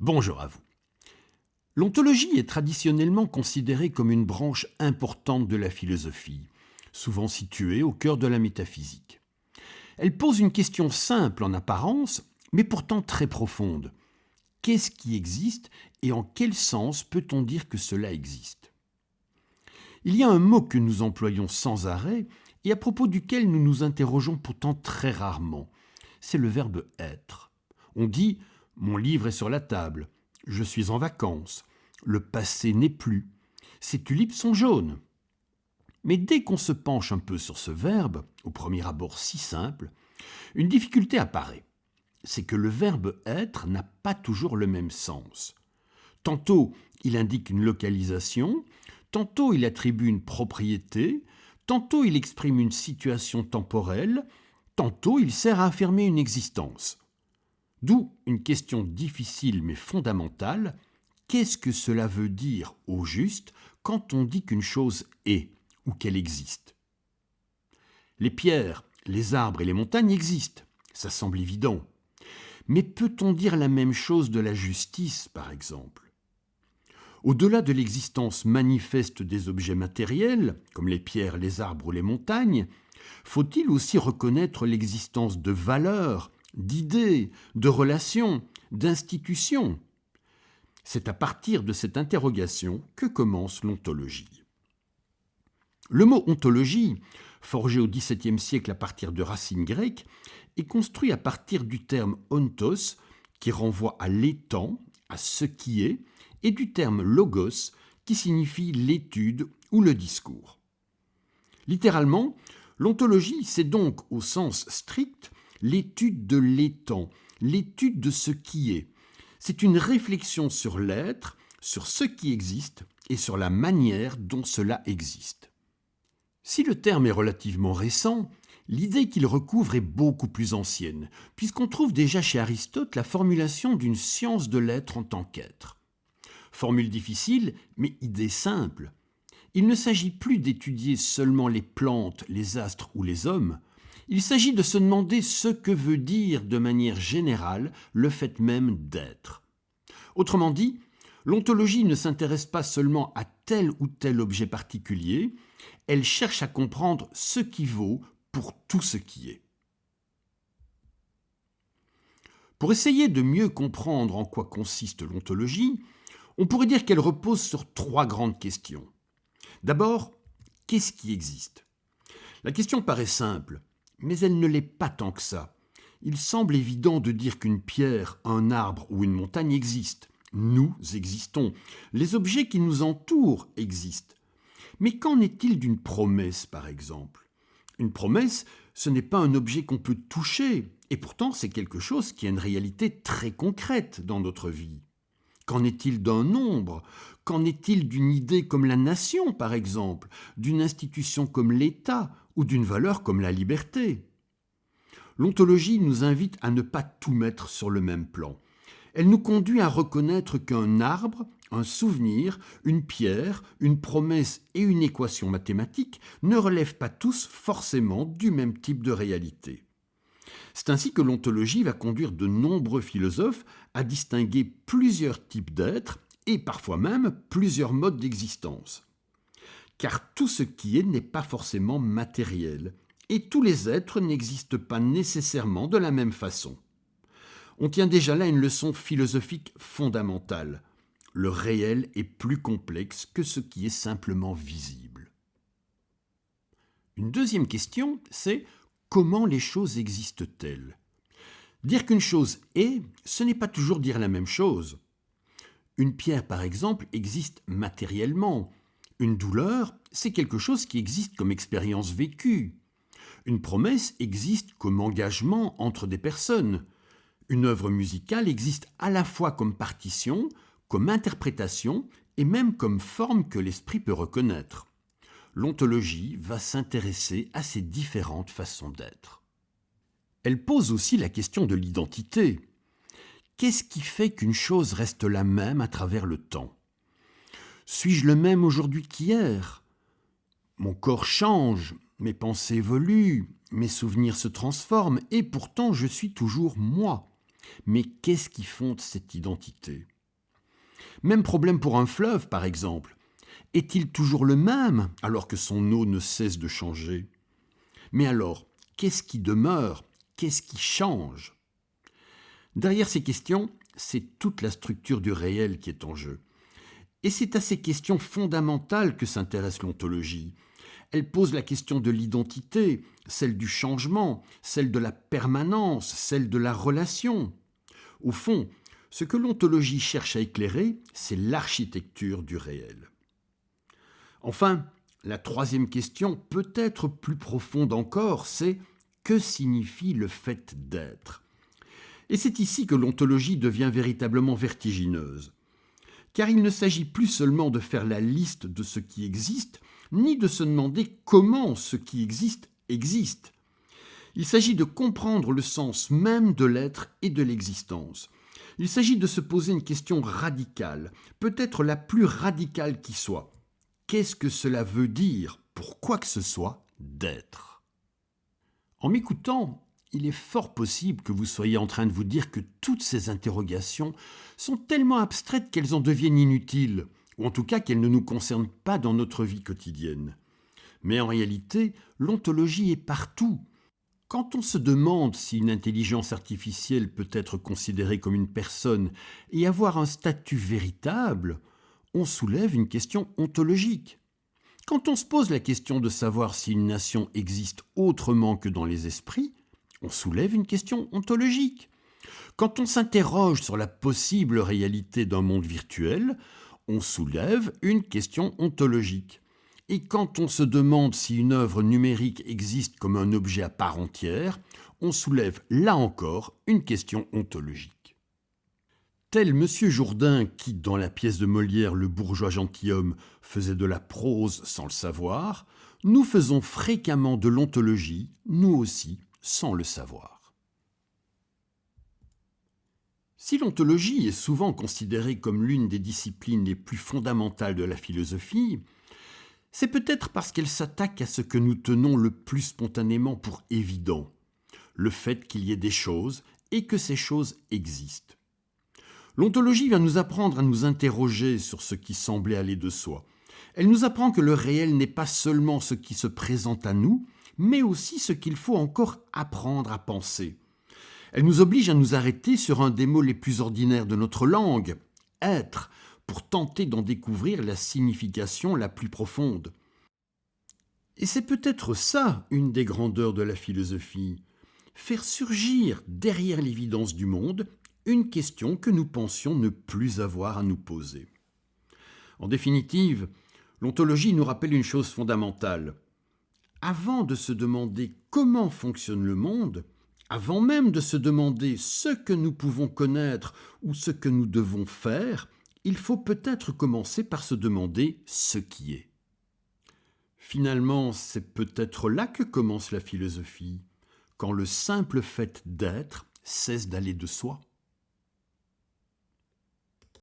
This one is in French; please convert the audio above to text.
Bonjour à vous. L'ontologie est traditionnellement considérée comme une branche importante de la philosophie, souvent située au cœur de la métaphysique. Elle pose une question simple en apparence, mais pourtant très profonde. Qu'est-ce qui existe et en quel sens peut-on dire que cela existe ? Il y a un mot que nous employons sans arrêt et à propos duquel nous nous interrogeons pourtant très rarement. C'est le verbe être. On dit « mon livre est sur la table »,« je suis en vacances », le passé n'est plus, ces tulipes sont jaunes. Mais dès qu'on se penche un peu sur ce verbe, au premier abord si simple, une difficulté apparaît. C'est que le verbe être n'a pas toujours le même sens. Tantôt, il indique une localisation, tantôt il attribue une propriété, tantôt il exprime une situation temporelle, tantôt il sert à affirmer une existence. D'où une question difficile mais fondamentale. Qu'est-ce que cela veut dire au juste quand on dit qu'une chose est ou qu'elle existe ? Les pierres, les arbres et les montagnes existent, ça semble évident. Mais peut-on dire la même chose de la justice, par exemple ? Au-delà de l'existence manifeste des objets matériels, comme les pierres, les arbres ou les montagnes, faut-il aussi reconnaître l'existence de valeurs, d'idées, de relations, d'institutions ? C'est à partir de cette interrogation que commence l'ontologie. Le mot ontologie, forgé au XVIIe siècle à partir de racines grecques, est construit à partir du terme ontos, qui renvoie à l'étant, à ce qui est, et du terme logos, qui signifie l'étude ou le discours. Littéralement, l'ontologie, c'est donc, au sens strict, l'étude de l'étant, l'étude de ce qui est. C'est une réflexion sur l'être, sur ce qui existe et sur la manière dont cela existe. Si le terme est relativement récent, l'idée qu'il recouvre est beaucoup plus ancienne, puisqu'on trouve déjà chez Aristote la formulation d'une science de l'être en tant qu'être. Formule difficile, mais idée simple. Il ne s'agit plus d'étudier seulement les plantes, les astres ou les hommes. Il s'agit de se demander ce que veut dire de manière générale le fait même d'être. Autrement dit, l'ontologie ne s'intéresse pas seulement à tel ou tel objet particulier, elle cherche à comprendre ce qui vaut pour tout ce qui est. Pour essayer de mieux comprendre en quoi consiste l'ontologie, on pourrait dire qu'elle repose sur trois grandes questions. D'abord, qu'est-ce qui existe ? La question paraît simple, mais elle ne l'est pas tant que ça. Il semble évident de dire qu'une pierre, un arbre ou une montagne existent. Nous existons. Les objets qui nous entourent existent. Mais qu'en est-il d'une promesse, par exemple ? Une promesse, ce n'est pas un objet qu'on peut toucher, et pourtant c'est quelque chose qui a une réalité très concrète dans notre vie. Qu'en est-il d'un nombre ? Qu'en est-il d'une idée comme la nation, par exemple, d'une institution comme l'État ou d'une valeur comme la liberté ? L'ontologie nous invite à ne pas tout mettre sur le même plan. Elle nous conduit à reconnaître qu'un arbre, un souvenir, une pierre, une promesse et une équation mathématique ne relèvent pas tous forcément du même type de réalité. C'est ainsi que l'ontologie va conduire de nombreux philosophes à distinguer plusieurs types d'êtres et parfois même plusieurs modes d'existence. Car tout ce qui est n'est pas forcément matériel, et tous les êtres n'existent pas nécessairement de la même façon. On tient déjà là une leçon philosophique fondamentale. Le réel est plus complexe que ce qui est simplement visible. Une deuxième question, c'est comment les choses existent-elles ? Dire qu'une chose est, ce n'est pas toujours dire la même chose. Une pierre, par exemple, existe matériellement. Une douleur, c'est quelque chose qui existe comme expérience vécue. Une promesse existe comme engagement entre des personnes. Une œuvre musicale existe à la fois comme partition, comme interprétation et même comme forme que l'esprit peut reconnaître. L'ontologie va s'intéresser à ces différentes façons d'être. Elle pose aussi la question de l'identité. Qu'est-ce qui fait qu'une chose reste la même à travers le temps ? Suis-je le même aujourd'hui qu'hier ? Mon corps change, mes pensées évoluent, mes souvenirs se transforment et pourtant je suis toujours moi. Mais qu'est-ce qui fonde cette identité ? Même problème pour un fleuve, par exemple. Est-il toujours le même alors que son eau ne cesse de changer? Mais alors, qu'est-ce qui demeure? Qu'est-ce qui change? Derrière ces questions, c'est toute la structure du réel qui est en jeu. Et c'est à ces questions fondamentales que s'intéresse l'ontologie. Elle pose la question de l'identité, celle du changement, celle de la permanence, celle de la relation. Au fond, ce que l'ontologie cherche à éclairer, c'est l'architecture du réel. Enfin, la troisième question, peut-être plus profonde encore, c'est que signifie le fait d'être? Et c'est ici que l'ontologie devient véritablement vertigineuse. Car il ne s'agit plus seulement de faire la liste de ce qui existe, ni de se demander comment ce qui existe existe. Il s'agit de comprendre le sens même de l'être et de l'existence. Il s'agit de se poser une question radicale, peut-être la plus radicale qui soit. Qu'est-ce que cela veut dire, pour quoi que ce soit, d'être? En m'écoutant, il est fort possible que vous soyez en train de vous dire que toutes ces interrogations sont tellement abstraites qu'elles en deviennent inutiles, ou en tout cas qu'elles ne nous concernent pas dans notre vie quotidienne. Mais en réalité, l'ontologie est partout. Quand on se demande si une intelligence artificielle peut être considérée comme une personne et avoir un statut véritable, on soulève une question ontologique. Quand on se pose la question de savoir si une nation existe autrement que dans les esprits, on soulève une question ontologique. Quand on s'interroge sur la possible réalité d'un monde virtuel, on soulève une question ontologique. Et quand on se demande si une œuvre numérique existe comme un objet à part entière, on soulève là encore une question ontologique. Tel M. Jourdain qui, dans la pièce de Molière Le bourgeois gentilhomme, faisait de la prose sans le savoir, nous faisons fréquemment de l'ontologie, nous aussi, sans le savoir. Si l'ontologie est souvent considérée comme l'une des disciplines les plus fondamentales de la philosophie, c'est peut-être parce qu'elle s'attaque à ce que nous tenons le plus spontanément pour évident, le fait qu'il y ait des choses et que ces choses existent. L'ontologie vient nous apprendre à nous interroger sur ce qui semblait aller de soi. Elle nous apprend que le réel n'est pas seulement ce qui se présente à nous, mais aussi ce qu'il faut encore apprendre à penser. Elle nous oblige à nous arrêter sur un des mots les plus ordinaires de notre langue, être, pour tenter d'en découvrir la signification la plus profonde. Et c'est peut-être ça une des grandeurs de la philosophie, faire surgir derrière l'évidence du monde une question que nous pensions ne plus avoir à nous poser. En définitive, l'ontologie nous rappelle une chose fondamentale. Avant de se demander comment fonctionne le monde, avant même de se demander ce que nous pouvons connaître ou ce que nous devons faire, il faut peut-être commencer par se demander ce qui est. Finalement, c'est peut-être là que commence la philosophie, quand le simple fait d'être cesse d'aller de soi.